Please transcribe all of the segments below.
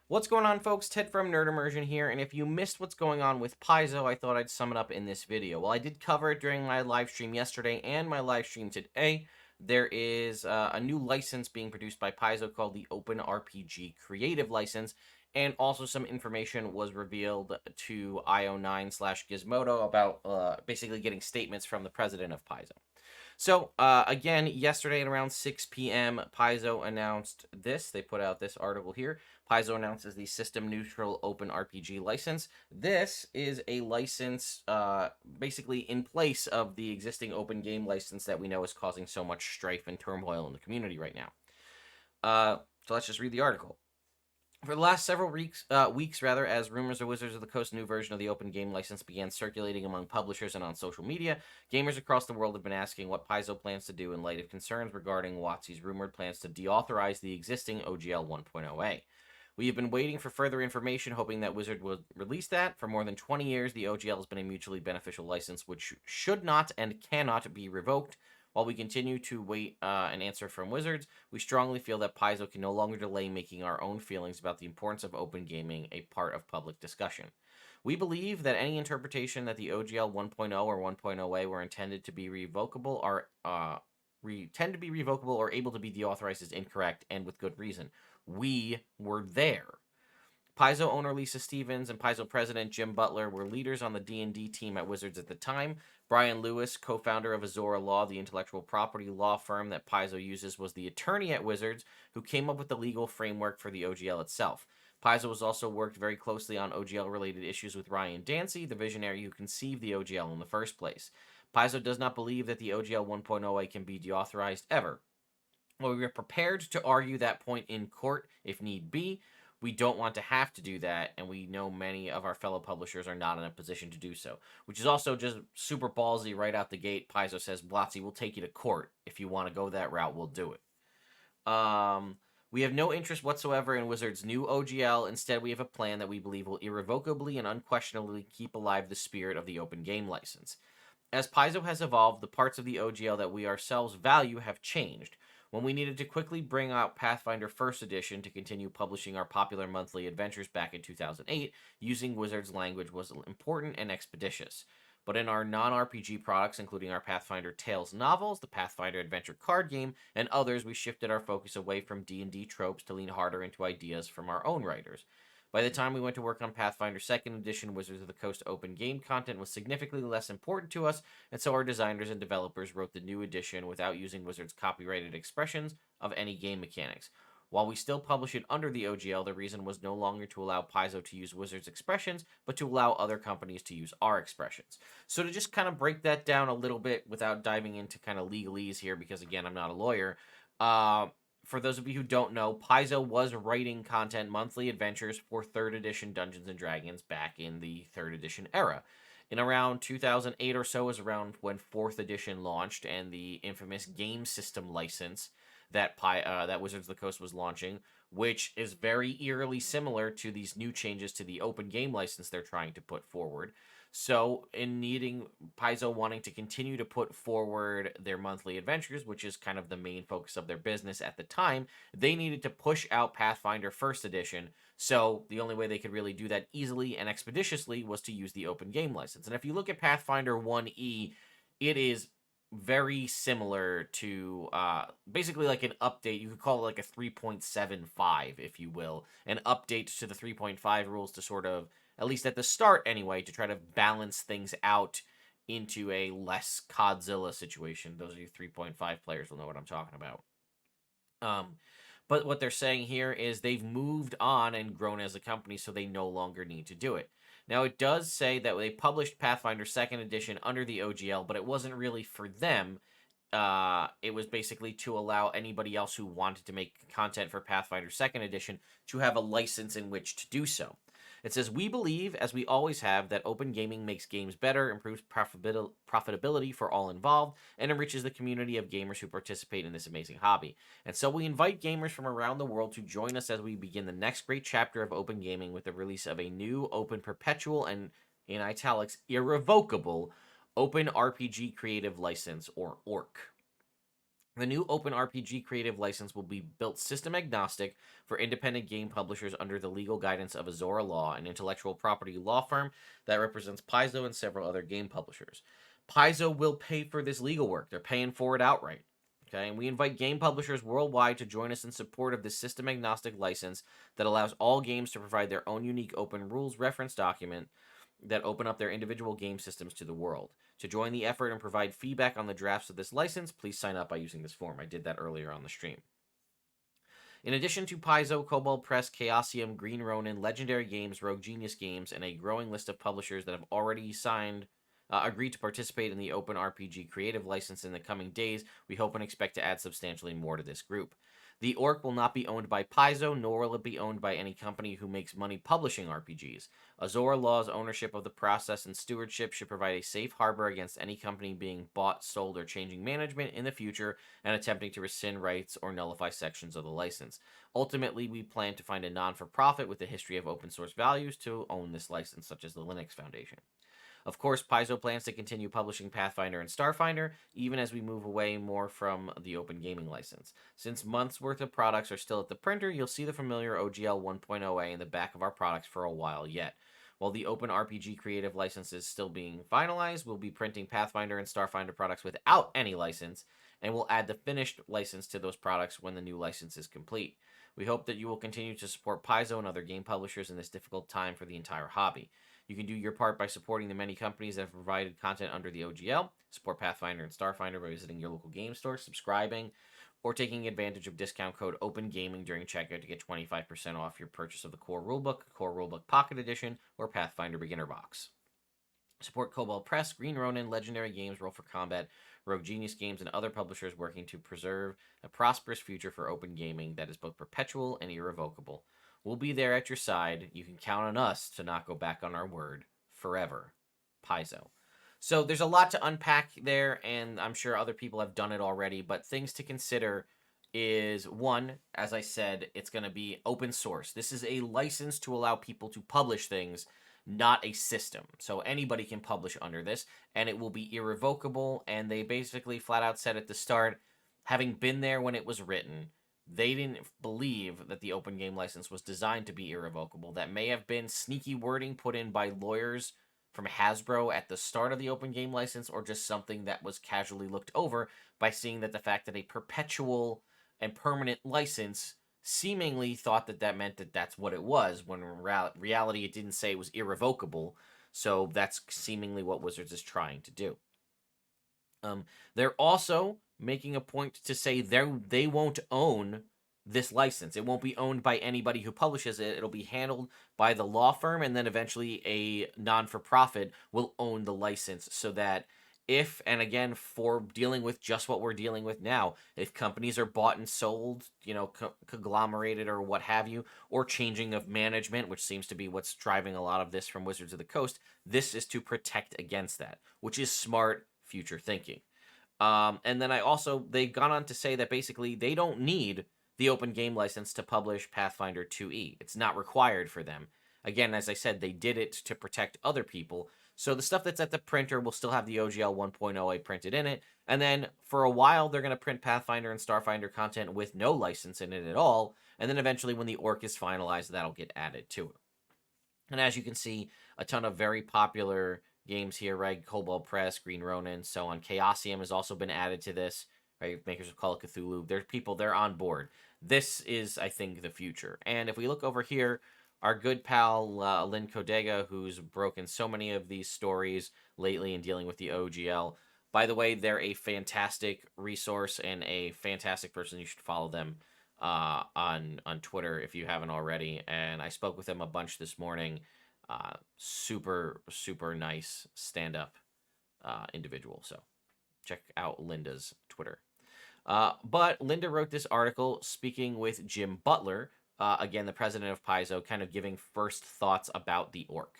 What's going on, folks? Ted from Immersion here, and if you missed what's going on with Paizo, I thought I'd sum it up in this video. Well, I did cover it during my live stream yesterday and my live stream today. There is a new license being produced by Paizo called the Open RPG Creative License, and also some information was revealed to IO9/Gizmodo about basically getting statements from the president of Paizo. So, again, yesterday at around 6 p.m., Paizo announced this. They put out this article here. Paizo announces the System Neutral Open RPG license. This is a license basically in place of the existing open game license that we know is causing so much strife and turmoil in the community right now. So let's just read the article. For the last several weeks, as rumors of Wizards of the Coast's new version of the open game license began circulating among publishers and on social media, gamers across the world have been asking what Paizo plans to do in light of concerns regarding WotC's rumored plans to deauthorize the existing OGL 1.0a. We have been waiting for further information, hoping that Wizard will release that. For more than 20 years, the OGL has been a mutually beneficial license which should not and cannot be revoked. While we continue to wait an answer from Wizards, we strongly feel that Paizo can no longer delay making our own feelings about the importance of open gaming a part of public discussion. We believe that any interpretation that the OGL 1.0 or 1.0a were intended to be revocable are tend to be revocable or able to be deauthorized is incorrect, and with good reason. We were there. Paizo owner Lisa Stevens and Paizo president Jim Butler were leaders on the D&D team at Wizards at the time. Brian Lewis, co-founder of Azora Law, the intellectual property law firm that Paizo uses, was the attorney at Wizards who came up with the legal framework for the OGL itself. Paizo has also worked very closely on OGL-related issues with Ryan Dancy, the visionary who conceived the OGL in the first place. Paizo does not believe that the OGL 1.0a can be deauthorized ever. While we are prepared to argue that point in court if need be, we don't want to have to do that, and we know many of our fellow publishers are not in a position to do so, which is also just super ballsy right out the gate. Paizo says, WotC, we'll take you to court. If you want to go that route, we'll do it. We have no interest whatsoever in Wizards' new OGL. Instead, we have a plan that we believe will irrevocably and unquestionably keep alive the spirit of the open game license. As Paizo has evolved, the parts of the OGL that we ourselves value have changed. When we needed to quickly bring out Pathfinder First Edition to continue publishing our popular monthly adventures back in 2008, using Wizards language was important and expeditious. But in our non-RPG products, including our Pathfinder Tales novels, the Pathfinder Adventure card game, and others, we shifted our focus away from D&D tropes to lean harder into ideas from our own writers. By the time we went to work on Pathfinder 2nd Edition, Wizards of the Coast open game content was significantly less important to us, and so our designers and developers wrote the new edition without using Wizards' copyrighted expressions of any game mechanics. While we still publish it under the OGL, the reason was no longer to allow Paizo to use Wizards' expressions, but to allow other companies to use our expressions. So to just kind of break that down a little bit without diving into kind of legalese here, because again, I'm not a lawyer, for those of you who don't know, Paizo was writing content monthly adventures for 3rd edition Dungeons & Dragons back in the 3rd edition era. In around 2008 or so is around when 4th edition launched, and the infamous game system license that that Wizards of the Coast was launching, which is very eerily similar to these new changes to the open game license they're trying to put forward. So, in needing Paizo wanting to continue to put forward their monthly adventures, which is kind of the main focus of their business at the time, they needed to push out Pathfinder First Edition. So, the only way they could really do that easily and expeditiously was to use the open game license. And if you look at Pathfinder 1E, it is very similar to basically like an update. You could call it like a 3.75, if you will, an update to the 3.5 rules to sort of, at least at the start anyway, to try to balance things out into a less Codzilla situation. Those of you 3.5 players will know what I'm talking about. But what they're saying here is they've moved on and grown as a company, so they no longer need to do it. Now, it does say that they published Pathfinder 2nd Edition under the OGL, but it wasn't really for them. It was basically to allow anybody else who wanted to make content for Pathfinder 2nd Edition to have a license in which to do so. It says, we believe, as we always have, that open gaming makes games better, improves profitability for all involved, and enriches the community of gamers who participate in this amazing hobby. And so we invite gamers from around the world to join us as we begin the next great chapter of open gaming with the release of a new open perpetual and, in italics, irrevocable Open RPG Creative License, or ORC. The new Open RPG creative license will be built system agnostic for independent game publishers under the legal guidance of Azora Law, an intellectual property law firm that represents Paizo and several other game publishers. Paizo will pay for this legal work. They're paying for it outright. Okay, and we invite game publishers worldwide to join us in support of this system agnostic license that allows all games to provide their own unique open rules reference document that open up their individual game systems to the world. To join the effort and provide feedback on the drafts of this license, please sign up by using this form. I did that earlier on the stream. In addition to Paizo, Cobalt Press, Chaosium, Green Ronin, Legendary Games, Rogue Genius Games, and a growing list of publishers that have already agreed to participate in the Open RPG creative license in the coming days, we hope and expect to add substantially more to this group. The ORC will not be owned by Paizo, nor will it be owned by any company who makes money publishing RPGs. Azora Law's ownership of the process and stewardship should provide a safe harbor against any company being bought, sold, or changing management in the future and attempting to rescind rights or nullify sections of the license. Ultimately, we plan to find a non-for-profit with a history of open source values to own this license, such as the Linux Foundation. Of course, Paizo plans to continue publishing Pathfinder and Starfinder, even as we move away more from the open gaming license. Since months' worth of products are still at the printer, you'll see the familiar OGL 1.0A in the back of our products for a while yet. While the Open RPG creative license is still being finalized, we'll be printing Pathfinder and Starfinder products without any license, and we'll add the finished license to those products when the new license is complete. We hope that you will continue to support Paizo and other game publishers in this difficult time for the entire hobby. You can do your part by supporting the many companies that have provided content under the OGL. Support Pathfinder and Starfinder by visiting your local game store, subscribing, or taking advantage of discount code OpenGaming during checkout to get 25% off your purchase of the Core Rulebook Pocket Edition, or Pathfinder Beginner Box. Support Cobalt Press, Green Ronin, Legendary Games, Roll for Combat, Rogue Genius Games, and other publishers working to preserve a prosperous future for open gaming that is both perpetual and irrevocable. We'll be there at your side. You can count on us to not go back on our word forever. Paizo. So there's a lot to unpack there, and I'm sure other people have done it already, but things to consider is, one, as I said, it's going to be open source. This is a license to allow people to publish things, not a system. So anybody can publish under this, and it will be irrevocable, and they basically flat out said at the start, having been there when it was written, they didn't believe that the open game license was designed to be irrevocable. That may have been sneaky wording put in by lawyers from Hasbro at the start of the open game license, or just something that was casually looked over by seeing that the fact that a perpetual and permanent license seemingly thought that that meant that that's what it was, when in reality it didn't say it was irrevocable. So that's seemingly what Wizards is trying to do. They're also making a point to say they won't own this license. It won't be owned by anybody who publishes it. It'll be handled by the law firm, and then eventually a non-for-profit will own the license, so that if, and again, for dealing with just what we're dealing with now, if companies are bought and sold, conglomerated or what have you, or changing of management, which seems to be what's driving a lot of this from Wizards of the Coast, this is to protect against that, which is smart future thinking. And then they've gone on to say that basically they don't need the open game license to publish Pathfinder 2e. It's not required for them. Again, as I said, they did it to protect other people. So the stuff that's at the printer will still have the OGL 1.0A printed in it. And then for a while, they're going to print Pathfinder and Starfinder content with no license in it at all. And then eventually, when the ORC is finalized, that'll get added to it. And as you can see, a ton of very popular games here, right? Cobalt Press, Green Ronin, so on. Chaosium has also been added to this, right? Makers of Call of Cthulhu. There's people, they're on board. This is, I think, the future. And if we look over here, our good pal, Lynn Kodega, who's broken so many of these stories lately in dealing with the OGL. By the way, they're a fantastic resource and a fantastic person. You should follow them on Twitter if you haven't already. And I spoke with them a bunch this morning. Super nice stand-up individual. So check out Linda's Twitter. But Linda wrote this article speaking with Jim Butler, again, the president of Paizo, kind of giving first thoughts about the ORC.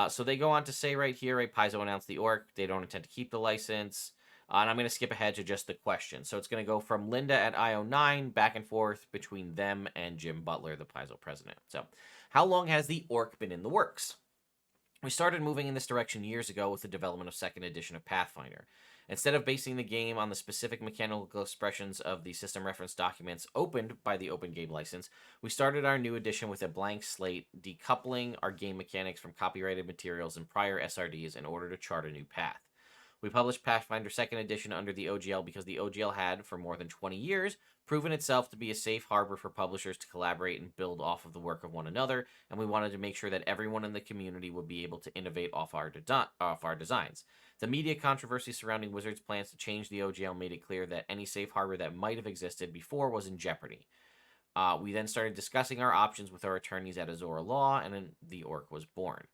So they go on to say right here, right, Paizo announced the ORC. They don't intend to keep the license. And I'm going to skip ahead to just the question. So it's going to go from Linda at IO9 back and forth between them and Jim Butler, the Paizo president. So how long has the ORC been in the works? We started moving in this direction years ago with the development of 2nd edition of Pathfinder. Instead of basing the game on the specific mechanical expressions of the system reference documents opened by the Open Game License, we started our new edition with a blank slate, decoupling our game mechanics from copyrighted materials and prior SRDs in order to chart a new path. We published Pathfinder 2nd Edition under the OGL because the OGL had, for more than 20 years, proven itself to be a safe harbor for publishers to collaborate and build off of the work of one another, and we wanted to make sure that everyone in the community would be able to innovate off our designs. The media controversy surrounding Wizards' plans to change the OGL made it clear that any safe harbor that might have existed before was in jeopardy. We then started discussing our options with our attorneys at Azora Law, and then the ORC was born.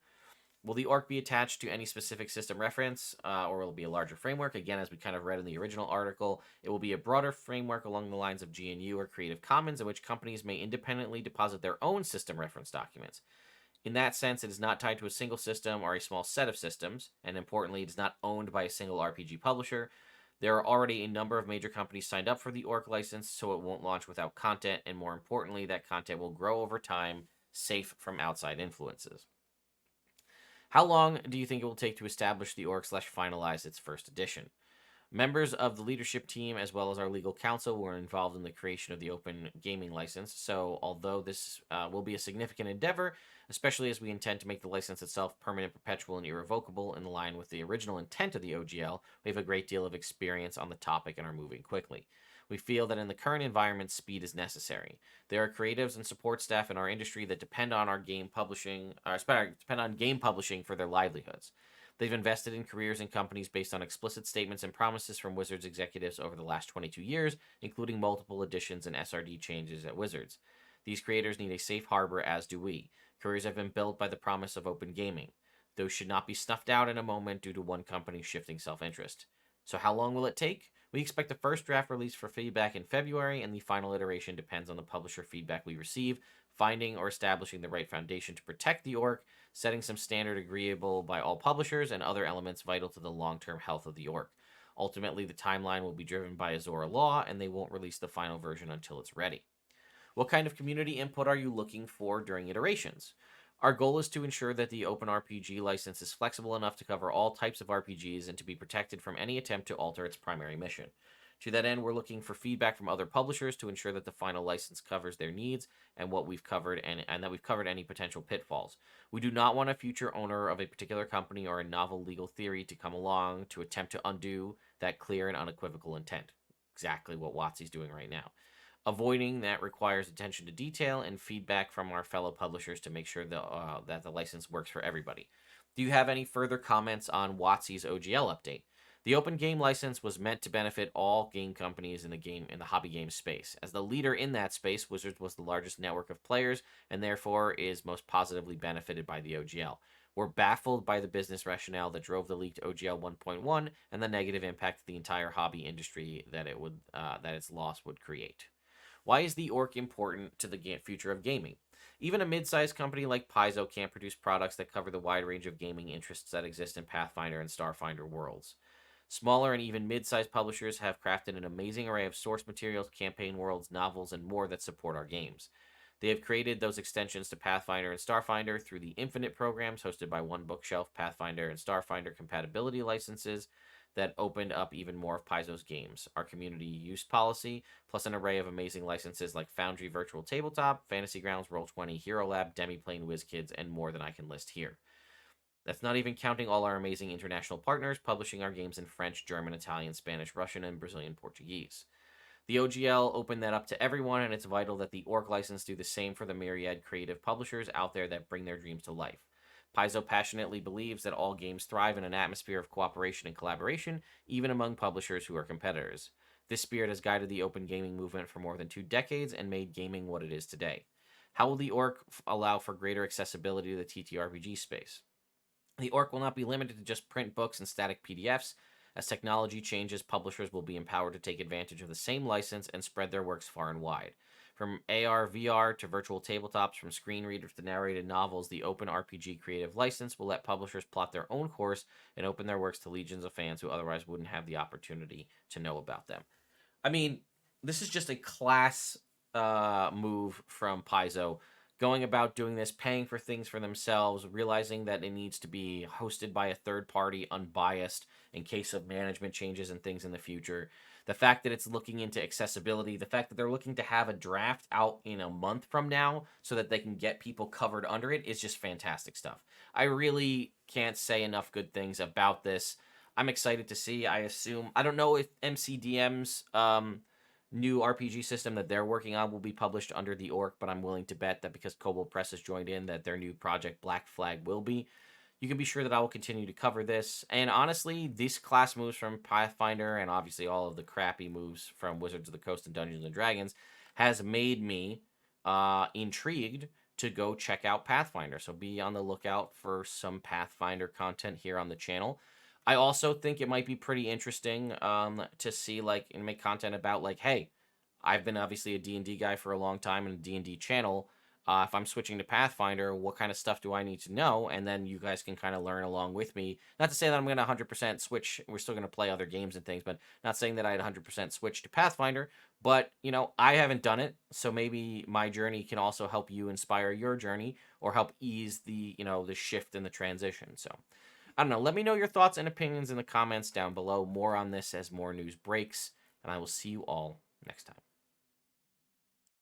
Will the ORC be attached to any specific system reference, or will it be a larger framework? Again, as we kind of read in the original article, it will be a broader framework along the lines of GNU or Creative Commons, in which companies may independently deposit their own system reference documents. In that sense, it is not tied to a single system or a small set of systems, and importantly, it is not owned by a single RPG publisher. There are already a number of major companies signed up for the ORC license, so it won't launch without content, and more importantly, that content will grow over time, safe from outside influences. How long do you think it will take to establish the ORC / finalize its first edition? Members of the leadership team, as well as our legal counsel, were involved in the creation of the Open Gaming License, so although this will be a significant endeavor, especially as we intend to make the license itself permanent, perpetual, and irrevocable in line with the original intent of the OGL, we have a great deal of experience on the topic and are moving quickly. We feel that in the current environment, speed is necessary. There are creatives and support staff in our industry that depend on game publishing for their livelihoods. They've invested in careers and companies based on explicit statements and promises from Wizards executives over the last 22 years, including multiple additions and SRD changes at Wizards. These creators need a safe harbor, as do we. Careers have been built by the promise of open gaming. Those should not be snuffed out in a moment due to one company's shifting self-interest. So how long will it take? We expect the first draft release for feedback in February, and the final iteration depends on the publisher feedback we receive, finding or establishing the right foundation to protect the ORC, setting some standard agreeable by all publishers, and other elements vital to the long-term health of the ORC. Ultimately, the timeline will be driven by Azora Law, and they won't release the final version until it's ready. What kind of community input are you looking for during iterations? Our goal is to ensure that the Open RPG license is flexible enough to cover all types of RPGs and to be protected from any attempt to alter its primary mission. To that end, we're looking for feedback from other publishers to ensure that the final license covers their needs and what we've covered, and that we've covered any potential pitfalls. We do not want a future owner of a particular company or a novel legal theory to come along to attempt to undo that clear and unequivocal intent. Exactly what WotC's doing right now. Avoiding that requires attention to detail and feedback from our fellow publishers to make sure that the license works for everybody. Do you have any further comments on WotC's OGL update? The Open Game License was meant to benefit all game companies in the hobby game space. As the leader in that space, Wizards was the largest network of players and therefore is most positively benefited by the OGL. We're baffled by the business rationale that drove the leaked OGL 1.1 and the negative impact to the entire hobby industry that its loss would create. Why is the ORC important to the future of gaming? Even a mid-sized company like Paizo can't produce products that cover the wide range of gaming interests that exist in Pathfinder and Starfinder worlds. Smaller and even mid-sized publishers have crafted an amazing array of source materials, campaign worlds, novels, and more that support our games. They have created those extensions to Pathfinder and Starfinder through the Infinite programs hosted by One Bookshelf, Pathfinder, and Starfinder compatibility licenses that opened up even more of Paizo's games, our community use policy, plus an array of amazing licenses like Foundry Virtual Tabletop, Fantasy Grounds, Roll20, Hero Lab, Demiplane, WizKids, and more than I can list here. That's not even counting all our amazing international partners publishing our games in French, German, Italian, Spanish, Russian, and Brazilian Portuguese. The OGL opened that up to everyone, and it's vital that the ORC license do the same for the myriad creative publishers out there that bring their dreams to life. Paizo passionately believes that all games thrive in an atmosphere of cooperation and collaboration, even among publishers who are competitors. This spirit has guided the open gaming movement for more than 2 decades and made gaming what it is today. How will the ORC allow for greater accessibility to the TTRPG space? The ORC will not be limited to just print books and static PDFs. As technology changes, publishers will be empowered to take advantage of the same license and spread their works far and wide. From AR, VR to virtual tabletops, from screen readers to narrated novels, the Open RPG Creative License will let publishers plot their own course and open their works to legions of fans who otherwise wouldn't have the opportunity to know about them. I mean, this is just a class move from Paizo, going about doing this, paying for things for themselves, realizing that it needs to be hosted by a third party, unbiased, in case of management changes and things in the future. The fact that it's looking into accessibility, the fact that they're looking to have a draft out in a month from now so that they can get people covered under it is just fantastic stuff. I really can't say enough good things about this. I'm excited to see. I don't know if MCDM's new RPG system that they're working on will be published under the ORC, but I'm willing to bet that because Kobold Press has joined in, that their new project Black Flag will be. You can be sure that I will continue to cover this. And honestly, these class moves from Pathfinder and obviously all of the crappy moves from Wizards of the Coast and Dungeons and Dragons has made me intrigued to go check out Pathfinder. So be on the lookout for some Pathfinder content here on the channel. I also think it might be pretty interesting to see like and make content about like, hey, I've been obviously a D&D guy for a long time and a D&D channel. If I'm switching to Pathfinder, what kind of stuff do I need to know? And then you guys can kind of learn along with me. Not to say that I'm going to 100% switch. We're still going to play other games and things, but not saying that I'd 100% switch to Pathfinder. But, you know, I haven't done it. So maybe my journey can also help you inspire your journey or help ease the, you know, the shift and the transition. So I don't know. Let me know your thoughts and opinions in the comments down below. More on this as more news breaks. And I will see you all next time.